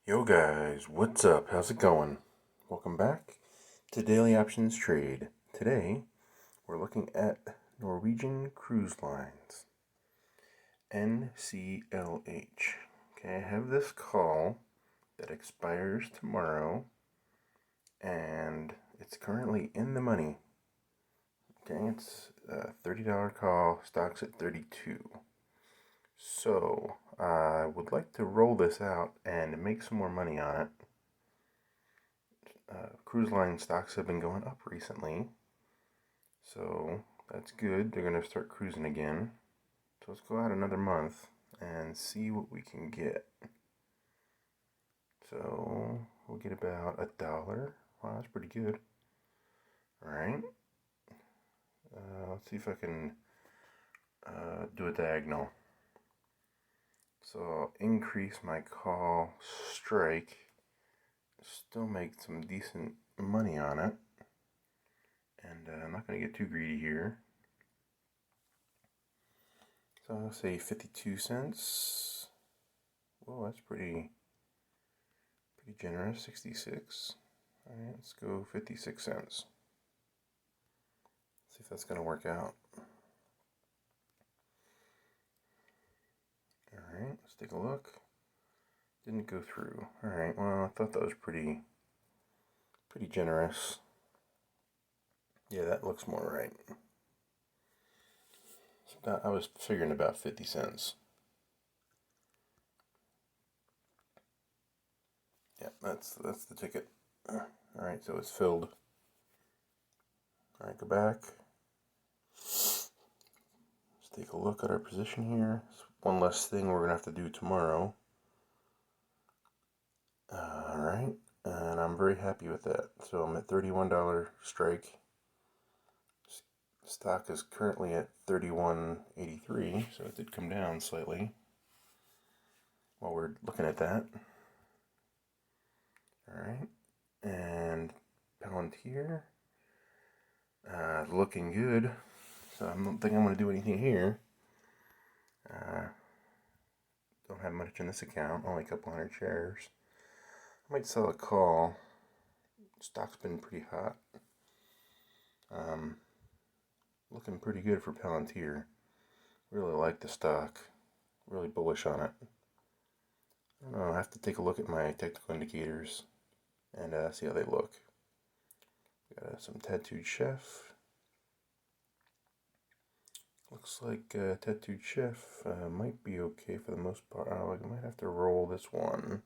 Yo guys, what's up? How's it going? Welcome back to Daily Options Trade. Today, we're looking at Norwegian Cruise Lines, NCLH. Okay, I have this call that expires tomorrow, and it's currently in the money. Okay, it's a $30 call, stock's at 32. So, I would like to roll this out and make some more money on it. Cruise line stocks have been going up recently, so that's good. They're going to start cruising again. So let's go out another month and see what we can get. So we'll get about $1. Wow, that's pretty good. Alright. Let's see if I can do a diagonal. So I'll increase my call strike. Still make some decent money on it. And I'm not going to get too greedy here. So I'll say 52 cents. Whoa, that's pretty generous. 66. Alright, let's go 56 cents. See if that's going to work out. Alright, let's take a look. Didn't go through. Alright, well, I thought that was pretty generous. Yeah, that looks more right. So I was figuring about 50 cents. Yeah, that's the ticket. Alright, so it's filled. Alright, go back. Let's take a look at our position here. It's one less thing we're going to have to do tomorrow. Alright, and I'm very happy with that. So I'm at $31 strike. Stock is currently at $31.83, so it did come down slightly while we're looking at that. Alright, and Palantir, looking good, so I don't think I'm going to do anything here. Don't have much in this account, only a couple hundred shares. I might sell a call. Stock's been pretty hot. Looking pretty good for Palantir. Really like the stock. Really bullish on it. I don't know, I have to take a look at my technical indicators and see how they look. We got some Tattooed Chef. Looks like Tattooed Chef might be okay for the most part. I might have to roll this one.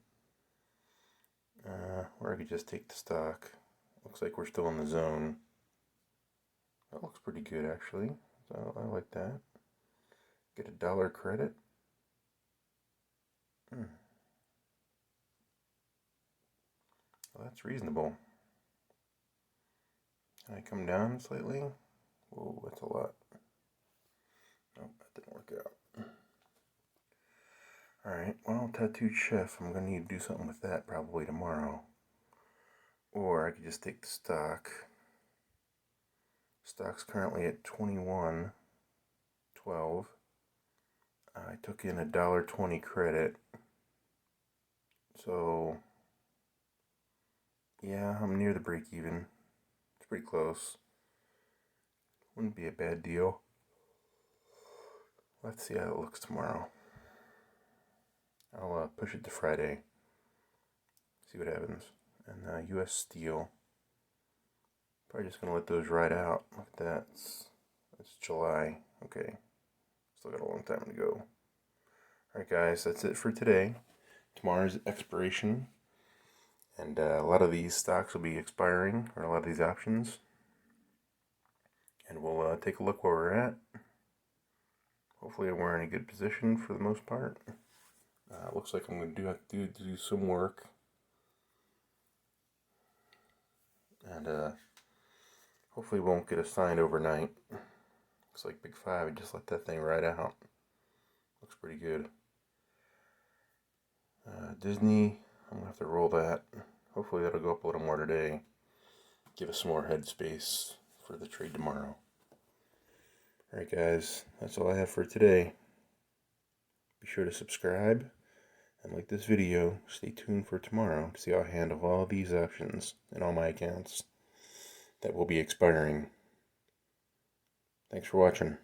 Or I could just take the stock. Looks like we're still in the zone. That looks pretty good actually. So I like that. Get $1 credit. Well, that's reasonable. Can I come down slightly? Whoa, that's a lot. Nope, that didn't work out. Alright, well, Tattooed Chef, I'm going to need to do something with that probably tomorrow. Or I could just take the stock. Stock's currently at 21.12. I took in $1.20 credit. So, yeah, I'm near the break even. It's pretty close. Wouldn't be a bad deal. Let's see how it looks tomorrow. I'll push it to Friday. See what happens. And U.S. Steel. Probably just going to let those ride out. Look at that. It's July. Okay. Still got a long time to go. Alright guys, that's it for today. Tomorrow's expiration. And a lot of these stocks will be expiring, or a lot of these options. And we'll take a look where we're at. Hopefully we're in a good position for the most part. Looks like I'm going to have to do some work. And hopefully won't get assigned overnight. Looks like Big 5, I just let that thing ride out. Looks pretty good. Disney, I'm going to have to roll that. Hopefully that'll go up a little more today. Give us some more headspace for the trade tomorrow. Alright guys, that's all I have for today. Be sure to subscribe And like this video, stay tuned for tomorrow to see how I handle all these options in all my accounts that will be expiring. Thanks for watching.